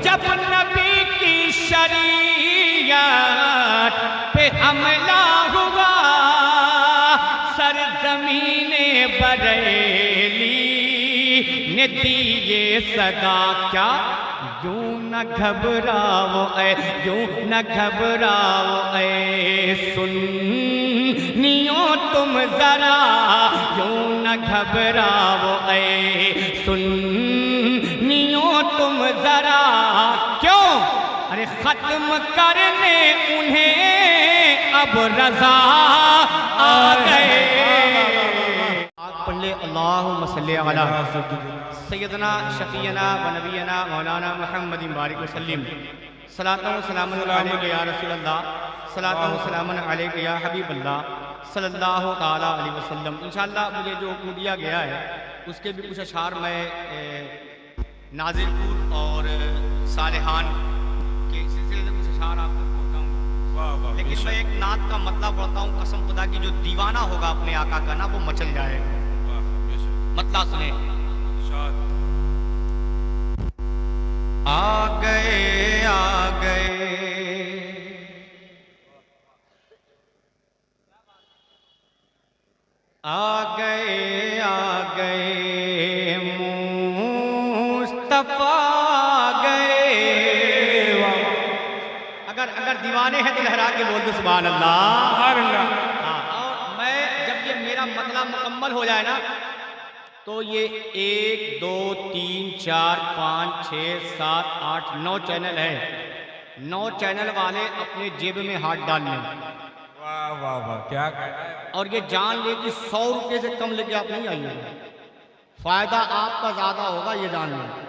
جب نبی کی شریعت پہ حملہ ہوا سرزمین بریلی نے دی یہ صدا کیا یوں نہ گھبراؤ اے یوں نہ گھبراؤ اے سنیوں تم ذرا یوں نہ گھبراؤ اے سنیوں تم ذرا کیوں ارے ختم کرنے انہیں اب رضا آ گئے پڑھ لے اللہم صلی علی سیدنا شفیعنا و نبینا مولانا محمد بارک وسلم صلاۃ و سلام علیک یا رسول اللہ صلاۃ و سلام علیک یا حبیب اللہ صلی اللہ تعالیٰ علیہ وسلم انشاءاللہ مجھے جو حکم دیا گیا ہے اس کے بھی کچھ اشعار میں ناظر پور اور صالحان کے سلسلے میں کچھ اشعار آپ کو پڑھتا ہوں لیکن میں ایک نعت کا مطلب پڑھتا ہوں قسم خدا کی جو دیوانہ ہوگا اپنے آقا کا نا وہ مچل جائے گا مطلب سنیں آ گئے آ گئے آ گئے آ گئے مصطفیٰ گئے اگر دیوانے ہیں تو لہرا کے بول دو سبحان اللہ اور میں جب یہ میرا مطلب مکمل ہو جائے نا تو یہ 1 2 3 4 5 6 7 8 9 چینل ہے 9 چینل والے اپنے جیب میں ہاتھ ڈال لیں واہ واہ واہ کیا اور یہ جان لے کہ 100 روپے سے کم لے کے آپ نہیں آئیے فائدہ آپ کا زیادہ ہوگا یہ جان لیں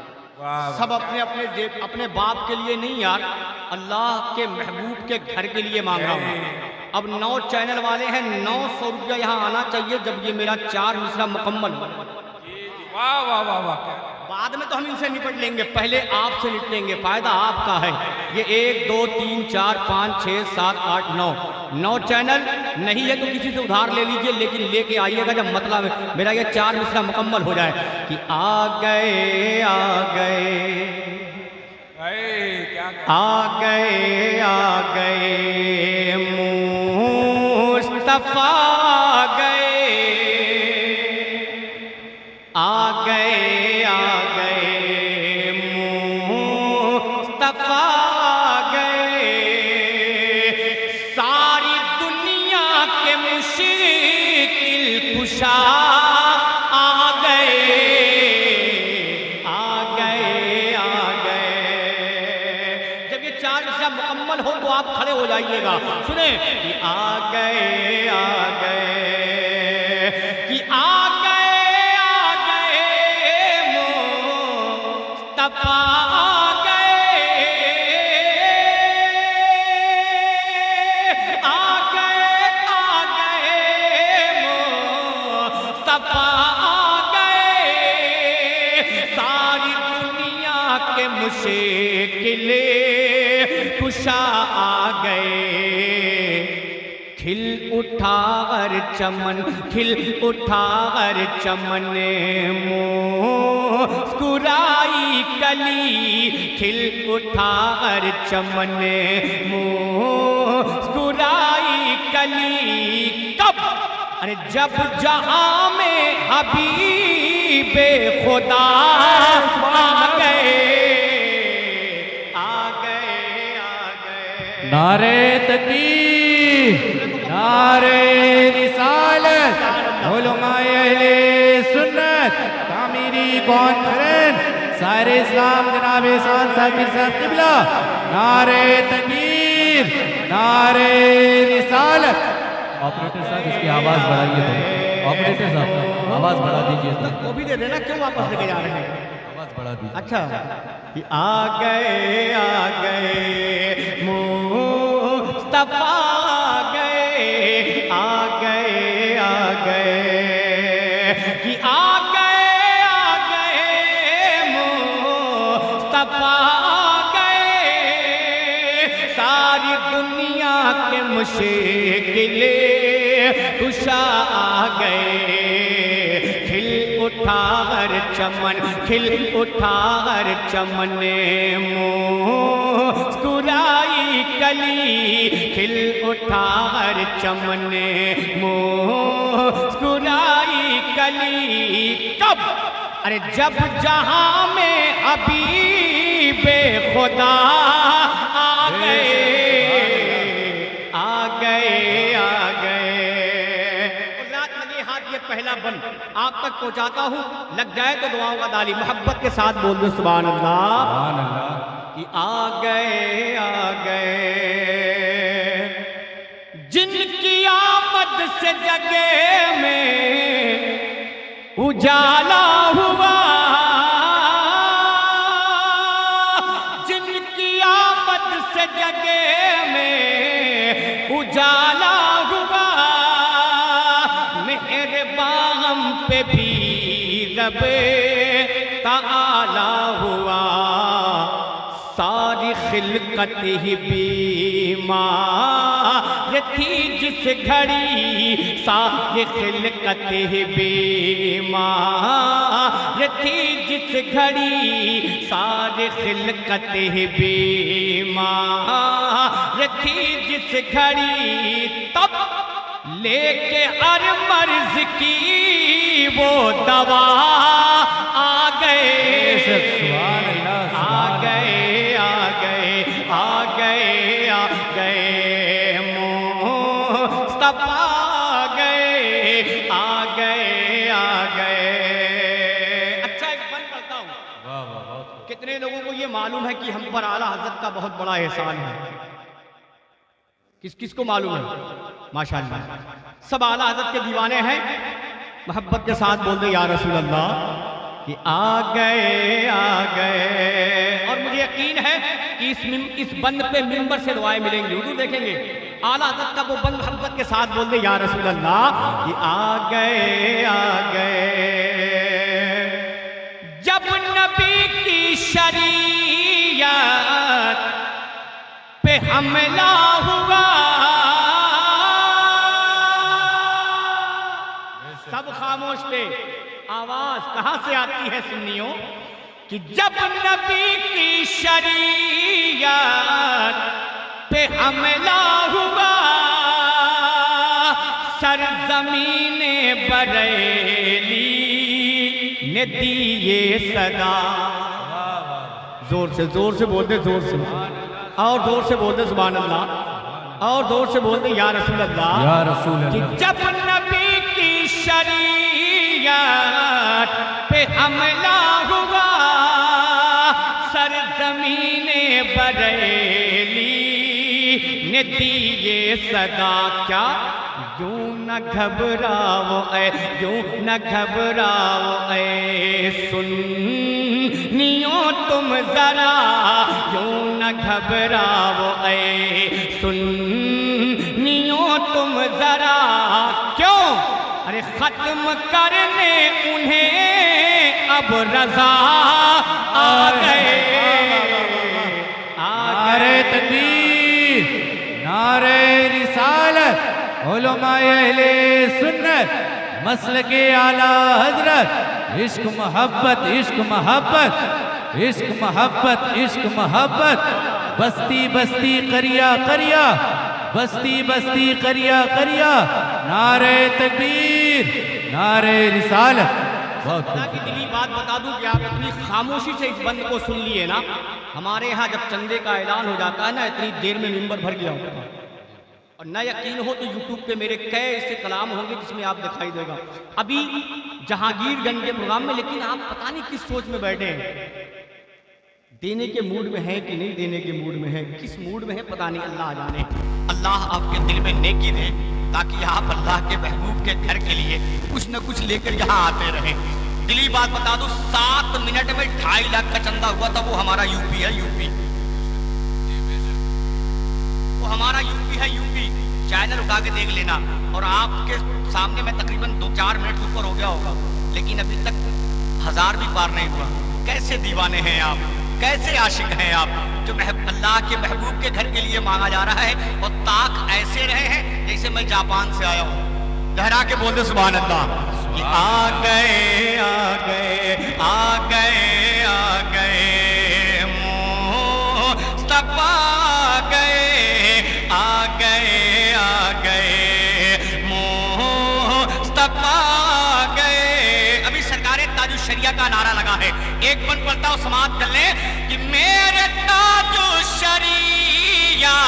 سب اپنے اپنے جیب اپنے باپ کے لیے نہیں یار اللہ کے محبوب کے گھر کے لیے مانگ رہا ہوں اب 9 چینل والے ہیں 900 روپیہ یہاں آنا چاہیے جب یہ میرا 4 مصرع مکمل ہو واہ واہ واہ واہ بعد میں تو ہم ان سے نپٹ لیں گے پہلے آپ سے نپٹ لیں گے فائدہ آپ کا ہے یہ 1 2 3 4 5 6 7 8 9 چینل نہیں ہے تو کسی سے ادھار لے لیجئے لیکن لے کے آئیے گا جب مطلب میرا یہ 4 مصرع مکمل ہو جائے کہ آ گئے آ گئے مصطفیٰ گئے آ گئے مصطفیٰ گئے ساری دنیا کے مشکل کشا آ گئے جب یہ 4 مصرع مکمل ہو تو آپ کھڑے ہو جائیے گا سنیں کہ آ گئے کہ آ گئے مصطفیٰ مشکل کشا آ گئے کھل اٹھا ہر چمن مسکرائی کلی کھل اٹھا ہر چمن مسکرائی کلی کب ارے جب جہاں میں حبیب خدا آ گئے نعرہ تکبیر نعرہ رسالت علماء اہل سنت تعمیری کانفرنس سارے اسلام جناب احسان صاحب صاحب قبلہ نعرہ تکبیر نعرہ رسالت آپریٹر صاحب اس کی آواز بڑھائیے تو آپریٹر صاحب آواز بڑھا دیجئے تو وہ بھی دے دینا کیوں واپس لے کے جا رہے ہیں آواز بڑھا دیجئے اچھا آ گئے مصطفیٰ گئے آ گئے کہ آ گئے مصطفیٰ گئے ساری دنیا کے مشکل کشا آ گئے کھل اٹھا ہر چمن اٹھا ہر چمن مسکرائی کلی کب ارے جب جہاں میں حبیب خدا آ گئے آ گئے آ گئے۔ حضرات لگے ہاتھ یہ پہلا بند آپ تک پہنچاتا ہوں، لگ جائے تو دعاؤں کا دالی محبت کے ساتھ بول دو سبحان اللہ کہ آ گئے آ گئے جن کی آمد سے جگہ میں اجالا ہوا، جن کی آمد سے جگہ میں اجالا ہوا، مہربان پہ بھی رب تعالی ہوا، ساری خلقت ہی بیمار تھی جس گھڑی، ساری خلقت ہی بیمار تھی جس گھڑی، ساری خلقت ہی بیمار تھی جس گھڑی، تب لے کے ہر مرض کی وہ دوا آ گئے آ گئے آ گئے آ گئے آ گئے مصطفیٰ آ گئے آ گئے آ گئے۔ اچھا ایک بند پڑھتا ہوں، کتنے لوگوں کو یہ معلوم ہے کہ ہم پر اعلیٰ حضرت کا بہت بڑا احسان ہے؟ کس کس کو معلوم ہے؟ ماشاءاللہ سب اعلیٰ حضرت کے دیوانے ہیں، محبت کے ساتھ بول دیں یا رسول اللہ کہ آ گئے آ گئے۔ اور مجھے یقین ہے کہ اس بند پہ منبر سے دعائیں ملیں گی، حضور دیکھیں گے اعلیٰ حضرت کا وہ بند محبت کے ساتھ بول دیں یا رسول اللہ کہ آ گئے آ گئے۔ جب نبی کی شریعت پہ حملہ ہوا، سب خاموش تھے، آواز کہاں سے آتی ہے سنیوں کہ جب نبی کی شریعت پہ حملہ ہوا، سرزمین بریلی نے دی یہ صدا، زور سے بول دے، زور سے اور زور سے بول دے سبحان اللہ، اور زور سے بول دے یا رسول اللہ کہ جب نبی کی شریعت پہ حملہ ہوا، سرزمین بریلی نے دی یہ صدا، کیا یوں نہ گھبراؤ اے یوں نہ گھبراؤ اے سنیوں تم ذرا، یوں نہ گھبراؤ اے سنیوں تم ذرا، کیوں ارے ختم کرنے انہیں اب رضا آ گئے نعرہ تکبیر، نعرہ رسالت، علماء اہل سنت، مسلک اعلیٰ حضرت، عشق محبت عشق محبت عشق محبت عشق محبت، بستی بستی قریہ قریہ، بستی بستی قریہ قریہ، نعرہ تکبیر، نعرہ رسالت۔ خدا کی دلی بات بتا دوں کہ آپ اتنی خاموشی سے اس بند کو سن لیے نا، ہمارے ہاں جب چندے کا اعلان ہو جاتا ہے نا اتنی دیر میں منبر بھر گیا ہوتا ہے، اور نہ یقین ہو تو یوٹیوب پہ میرے کئی ایسے کلام ہوں گے جس میں آپ دکھائی دے گا۔ ابھی جہانگیر گنج کے پروگرام میں، لیکن آپ پتہ نہیں کس سوچ میں بیٹھے ہیں، دینے کے موڈ میں ہیں کہ نہیں دینے کے موڈ میں ہیں، کس موڈ میں ہیں پتہ نہیں، اللہ جانے۔ اللہ آپ کے دل میں نیکی دے تاکہ آپ اللہ کے محبوب کے گھر کے لیے کچھ نہ کچھ لے کر یہاں آتے رہیں۔ دلی بات بتا دو، 7 منٹ میں 2.5 لاکھ کا چندہ ہوا تھا، وہ ہمارا یو پی ہے، یو پی وہ ہمارا یو پی ہے، یو پی چینل اٹھا کے دیکھ لینا، اور آپ کے سامنے میں تقریباً 2-4 منٹ سے اوپر ہو گیا ہوگا، لیکن ابھی تک 1000 بھی پار نہیں ہوا۔ کیسے دیوانے ہیں آپ، کیسے عاشق ہیں آپ، جو اللہ کے محبوب کے گھر کے لیے مانگا جا رہا ہے، اور طاق ایسے رہے ہیں جیسے میں جاپان سے آیا ہوں۔ لہرا کے بول دے سبحان اللہ کہ آ گئے آ گئے آ گئے آ گئے مصطفیٰ آ گئے آ گئے آ ایک بن پڑھتا ہوں سماعت کر لیں کہ میرے تاج و شریعہ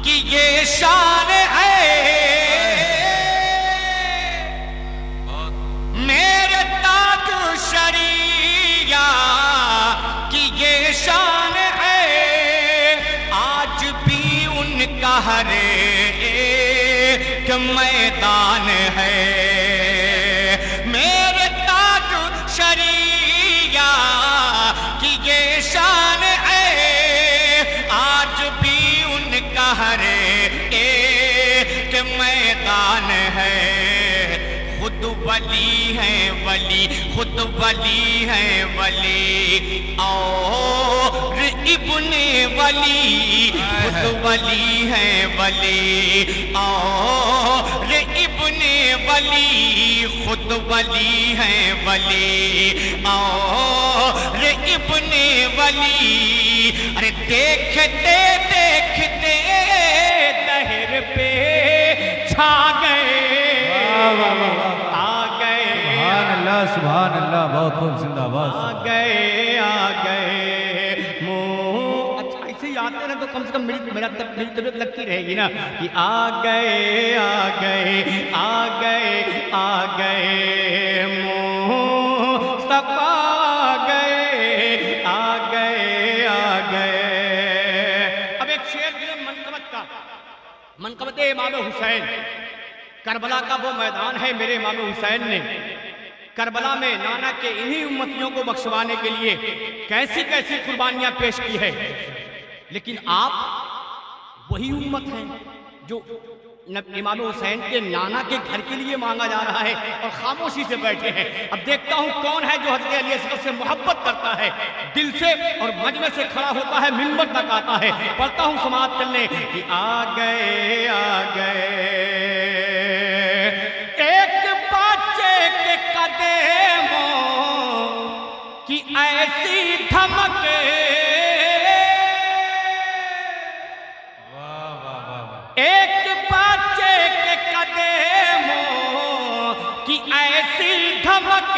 کی یہ شان ہے، میرے تاج و شریعہ کی یہ شان ہے، آج بھی ان کا ہر ایک میدان ہے، میرے تاج و شریعہ کی یہ شان ہے، آج بھی ان کا ہر ایک میدان ہے، خود ولی ہیں ولی، خود ولی ہیں ولی اور ابن ولی، خود ولی ہیں ولی اور ابن ولی، خود ولی ہیں ولی اور ابن ولی، ارے دیکھتے دیکھتے دہر پہ چھا گئے، سبحان اللہ، بہت خوب، زندہ باد، آ گئے اچھا ایسے ہی آتے ہیں تو کم سے کم میری طبیعت لگتی رہے گی نا کہ آ گئے مصطفیٰ آ گئے۔ اب ایک شعر دیا منقبت امام حسین، کربلا کا وہ میدان ہے میرے امام حسین نے کربلا میں نانا کے انہی امتیوں کو بخشوانے کے لیے کیسی کیسی قربانیاں پیش کی ہے، لیکن آپ وہی امت ہیں جو امام حسین کے نانا کے گھر کے لیے مانگا جا رہا ہے اور خاموشی سے بیٹھے ہیں۔ اب دیکھتا ہوں کون ہے جو حضرت علی اصغر سے محبت کرتا ہے دل سے اور مجمع سے کھڑا ہوتا ہے، منبر تک آتا ہے۔ پڑھتا ہوں سماعت کر لیں کہ آ گئے ایک بچے کے قدموں کی ایسی دھمک، ایک بچے کے قدموں کی ایسی دھمک،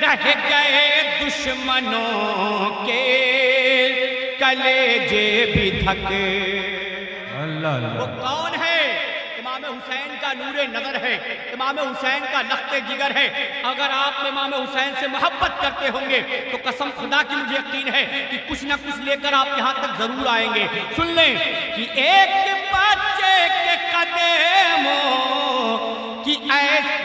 رہ گئے دشمنوں کے کلیجے بھی دھک۔ وہ کون ہے؟ امام حسین کا نور نظر ہے، امام حسین کا لخت جگر ہے۔ اگر آپ امام حسین سے محبت کرتے ہوں گے تو قسم خدا کی مجھے یقین ہے کہ کچھ نہ کچھ لے کر آپ یہاں تک ضرور آئیں گے۔ سن لیں کہ ایک بچے کے قدموں کی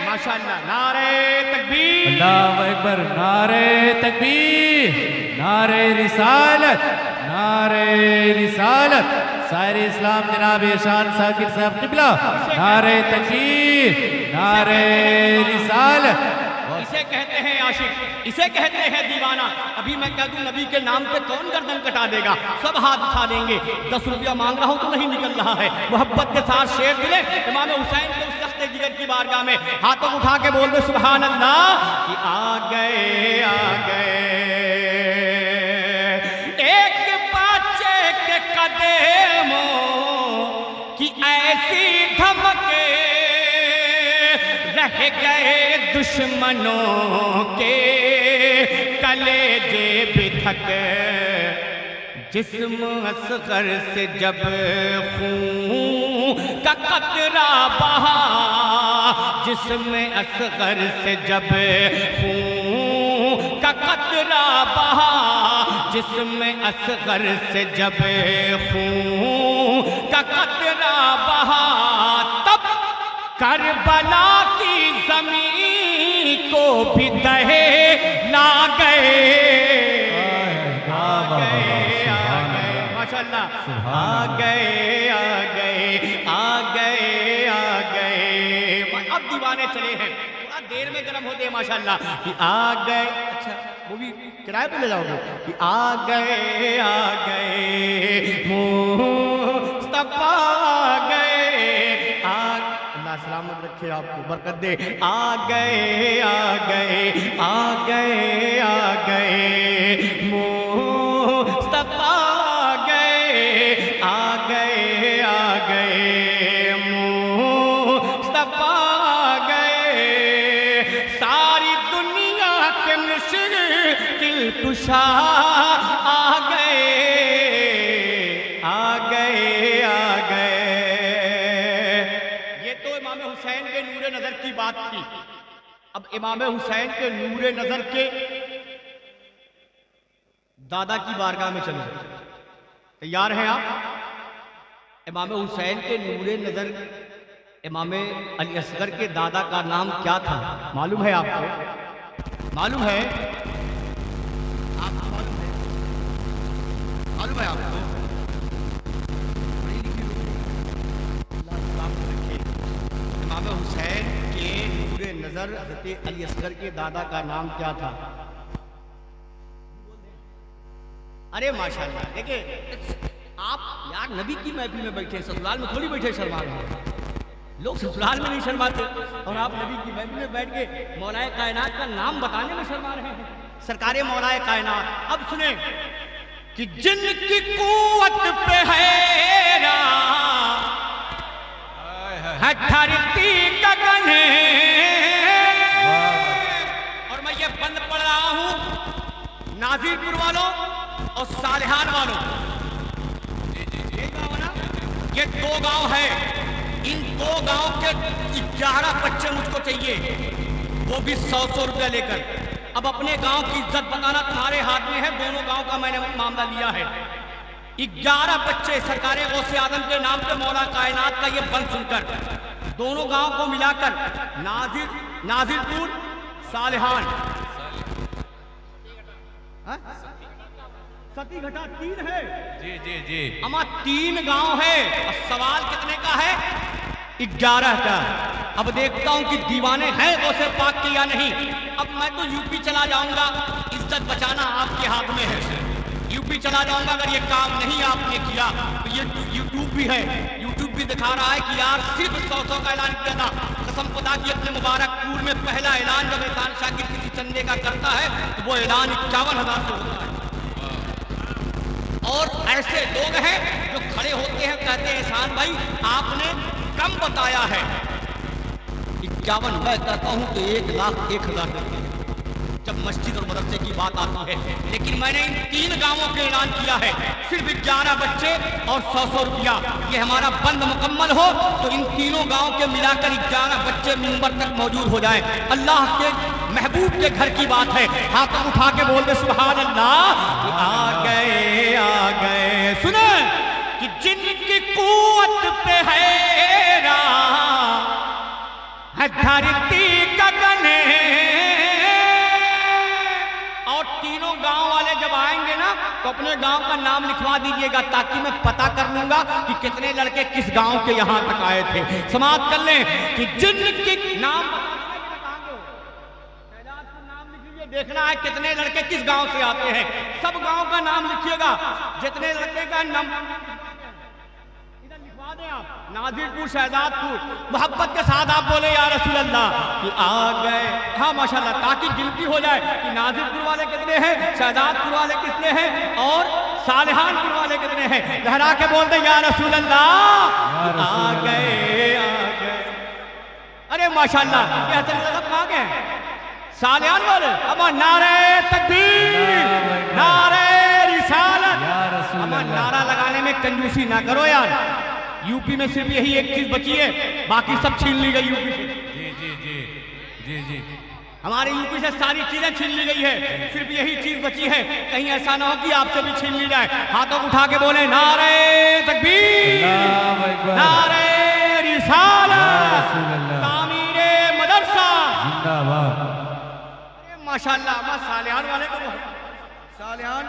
ماشاءاللہ، نعرہ تکبیر، اللہ اکبر، نعرہ تکبیر، نعرہ رسالت، نعرہ رسالت، سائر اسلام جناب شان ثاقب صاحب قبلہ، نعرہ تکبیر، نعرہ رسالت۔ اسے کہتے ہیں عاشق، اسے کہتے ہیں دیوانہ۔ ابھی میں کہہ دوں نبی کے نام پہ کون گردن کٹا دے گا؟ سب ہاتھ اٹھا دیں گے۔ 10 روپیہ مانگ رہا ہوں تو نہیں نکل رہا ہے۔ محبت کے ساتھ شعر دلے امام حسین کے اس لخت جگر کی بارگاہ میں ہاتھوں اٹھا کے بول دے سبحان اللہ کہ آ گئے ایک بچے کے قدموں کی ایسی دھمک، رہ گئے دشمنوں کے کلیجے بھی دھک۔ جسم اصغر سے جب خون کا قطرہ بہا، جسم اصغر سے جب خون کا قطرہ بہا، جسم اصغر سے جب خون کا قطرہ بہا، تب کربلا کی زمین کو بھی دہے لا گئے۔ ماشاءاللہ، آ گئے اب دیوانے چلے ہیں، تھوڑا دیر میں گرم ہوتے ہیں ماشاءاللہ کہ آ گئے۔ اچھا وہ بھی کرائے پہ لے جاؤ گے کہ آ گئے مصطفیٰ گئے۔ اللہ سلامت رکھے، آپ کو برکت دے۔ آ گئے مصطفیٰ مصطفیٰ گئے، ساری دنیا کشا آ گئے آ گئے آ گئے. یہ تو امام حسین کے نور نظر کی بات تھی. اب امام حسین کے نور نظر کے دادا کی بارگاہ میں چلیں. تیار ہیں آپ؟ امام حسین کے نور نظر امام علی اصغر کے دادا کا نام کیا تھا معلوم ہے آپ کو؟ معلوم ہے؟ معلوم ہے آپ کو؟ امام حسین کے نور نظر حضرت علی اصغر کے دادا کا نام کیا تھا؟ ارے ماشاءاللہ. دیکھیں آپ یار نبی کی محفل میں بیٹھے، سسرال میں تھوڑی بیٹھے شرما رہے ہیں. لوگ سسرال میں نہیں شرماتے اور آپ نبی کی محفل میں بیٹھ کے مولا کائنات کا نام بتانے میں شرما رہے ہیں. سرکار مولا کائنات اب سنیں کہ جن کی قوت پہ ہے دھرتی گگن اور میں یہ بند پڑھ رہا ہوں نازیر پور والوں اور صالحان والوں. یہ دو گاؤں ہے، ان دو گاؤں کے 11 بچے مجھ کو چاہیے، وہ بھی 100 روپیہ لے کر. اب اپنے گاؤں کی عزت بتانا تمہارے ہاتھ میں ہے. دونوں گاؤں کا میں نے معاملہ لیا ہے. 11 بچے سرکار غوث اعظم کے نام پہ مولا کائنات کا یہ بند سن کر دونوں گاؤں کو ملا کر نازر پور صالحان ستی گھٹا 3 ہے. جی جی جی اما 3 گاؤں ہے اور سوال کتنے کا ہے؟ 11 کا. اب دیکھتا ہوں کہ دیوانے ہیں غوث پاک کی یا نہیں. اب میں تو یو پی چلا جاؤں گا، عزت بچانا آپ کے ہاتھ میں ہے. یو پی چلا جاؤں گا اگر یہ کام نہیں آپ نے کیا تو یہ یوٹیوب بھی ہے، یوٹیوب بھی دکھا رہا ہے کہ یار صرف 100 کا اعلان کیا تھا. قسم خدا کی اپنے مبارک پور میں پہلا اعلان جب احسان شاکر کسی چندے کا کرتا ہے تو وہ اعلان 51,000 سے ہوتا ہے. اور ایسے لوگ ہیں جو کھڑے ہوتے ہیں کہتے ہیں احسان بھائی آپ نے کم بتایا ہے. 51 میں کہتا ہوں کہ 1,01,000 کرتے ہیں جب مسجد اور مدرسے کی بات آتی ہے. لیکن میں نے ان 3 گاؤں کے اعلان کیا ہے، صرف 11 بچے اور 100 روپیہ. یہ ہمارا بند مکمل ہو تو ان تینوں گاؤں کے ملا کر 11 بچے منبر تک موجود ہو جائیں. اللہ کے محبوب کے گھر کی بات ہے. ہاتھ اٹھا کے بول دے سبحان اللہ. آ گئے آ گئے. سنیں کہ جن کی قوت پہ ہے دھرتی گگن اور تینوں گاؤں والے جب آئیں گے نا تو اپنے گاؤں کا نام لکھوا دیجئے گا تاکہ میں پتہ کر لوں گا کہ کتنے لڑکے کس گاؤں کے یہاں تک آئے تھے. سماعت کر لیں کہ جن کی نام دیکھنا ہے کتنے لڑکے کس گاؤں سے آتے ہیں. سب گاؤں کا نام لکھیے گا. جتنے لڑکے کا نام ادھر لکھوا دیں آپ. نازر پور، شہزاد پور. محبت کے ساتھ آپ بولے یا رسول اللہ کہ آ گئے. ہاں ماشاءاللہ تاکہ گنتی ہو جائے کہ نازر پور والے کتنے ہیں، شہزاد پور والے کتنے ہیں اور صالحان پور والے کتنے ہیں. لہرا کے بول دیں یا رسول اللہ آ گئے آ گئے. ارے ماشاءاللہ یہ حسن صاحب کہاں گئے ہیں؟ صالحان والے. اما نعرہ تکبیر، نعرہ رسالت. اما نعرہ لگانے میں کنجوسی نہ کرو یار. یو پی میں صرف یہی ایک چیز بچی ہے، باقی سب چھین لی گئی یو پی سے. جی جی جی جی جی ہمارے یو پی سے ساری چیزیں چھین لی گئی ہے، صرف یہی چیز بچی ہے. کہیں ایسا نہ ہو کہ آپ سے بھی چھین لی جائے. ہاتھوں اٹھا کے بولے نعرہ تکبیر، نعرہ رسالت، تعمیر مدرسہ زندہ باد. ماشاءاللہ. اما صالحان والے کو صالحان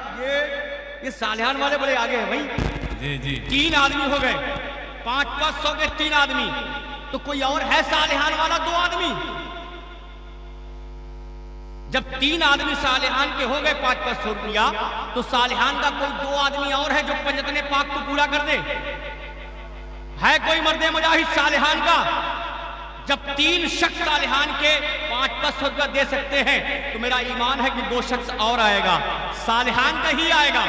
یہ صالحان والے بڑے آگے ہیں بھائی. جی جی 3 آدمی ہو گئے. 500 کے 3 آدمی. تو کوئی اور ہے صالحان والا 2 آدمی؟ جب 3 آدمی صالحان کے ہو گئے 500 روپیہ تو صالحان کا کوئی 2 آدمی اور ہے جو پنجتن پاک کو پورا کر دے. ہے کوئی مرد مجاہد صالحان کا؟ جب 3 شخص صالحان کے 500 روپیہ دے سکتے ہیں تو میرا ایمان ہے کہ 2 شخص اور آئے گا. صالحان کا ہی آئے گا.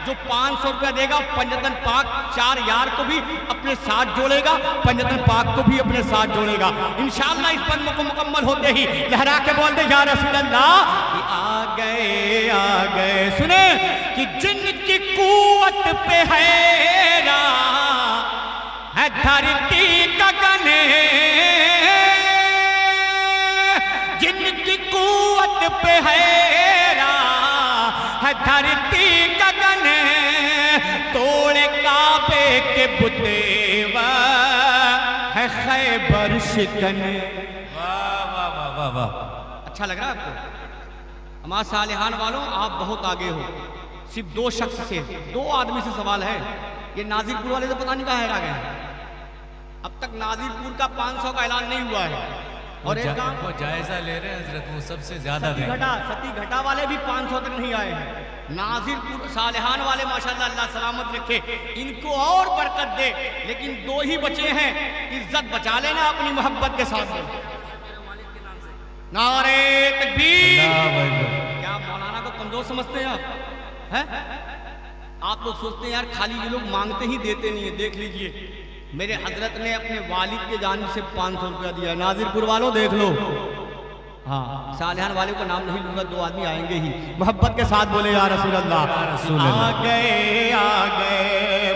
جو 500 روپیہ دے گا پنجتن پاک 4 یار کو بھی اپنے ساتھ جوڑے گا، پنجتن پاک کو بھی اپنے ساتھ جوڑے گا انشاءاللہ۔ اس بند کو مکمل ہوتے ہی لہرا کے بول دے یا رسول اللہ کہ آ گئے سنیں کہ جن کی قوت پہ حیرا ہے دھرتی گگن، جن کی قوت پہ حیرا ہے دھرتی گگن، توڑے کعبے کے بتیوا ہے خیبر شکن۔ واہ واہ واہ واہ واہ، اچھا لگ رہا ہے آپ کو؟ ہمارا صالحان والوں آپ بہت آگے ہو، صرف 2 شخص سے 2 آدمی سے سوال ہے، یہ ناظر پور والے تو پتہ نہیں کہاں آ گئے، اب تک ناظر پور کا 500 کا اعلان نہیں ہوا ہے، اور ایک کام وہ جائزہ لے رہے ہیں حضرت، وہ سب سے زیادہ دیں گے۔ ستی گھٹا والے بھی 500 تک نہیں آئے ہیں، ناظر پور صالحان والے ماشاءاللہ اللہ سلامت رکھے، ان کو اور برکت دے، لیکن 2 ہی بچے ہیں، عزت بچا لینا اپنی محبت کے ساتھ میں۔ نعرہ تکبیر! اللہ اکبر! کیا مولانا کو کمزور سمجھتے ہیں آپ؟ آپ لوگ سوچتے ہیں یار خالی یہ لوگ مانگتے ہی دیتے نہیں ہیں، دیکھ لیجئے میرے حضرت نے اپنے والد کے جانب سے 500 روپیہ دیا، ناظر پور والوں دیکھ لو۔ ہاں صالحان والے کو نام نہیں لوں گا، 2 آدمی آئیں گے ہی، محبت کے ساتھ بولے یا رسول اللہ۔ آ گئے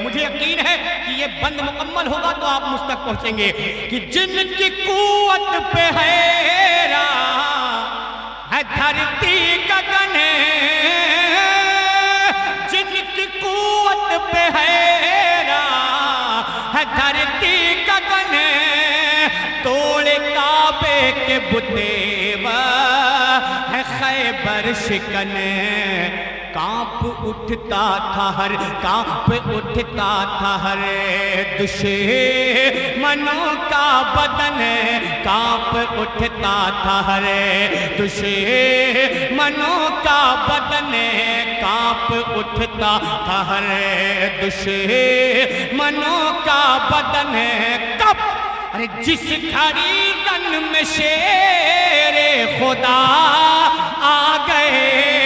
مجھے یقین ہے کہ یہ بند مکمل ہوگا تو آپ مجھ تک پہنچیں گے کہ جن کی قوت پہ حیرا ہے دھرتی گگن، جن کی قوت پہ حیرا ہے دھرتی گگن، توڑے کعبے کے بتیوا ہے خیبر شکن، کانپ اٹھتا تھا ہر دشمنوں کا بدن، کانپ اٹھتا تھا ہر دشمنوں کا بدن، کانپ اٹھتا تھا ہر دشمنوں کا بدن، کب ارے جس گھڑی تن میں شیر خدا آ گئے،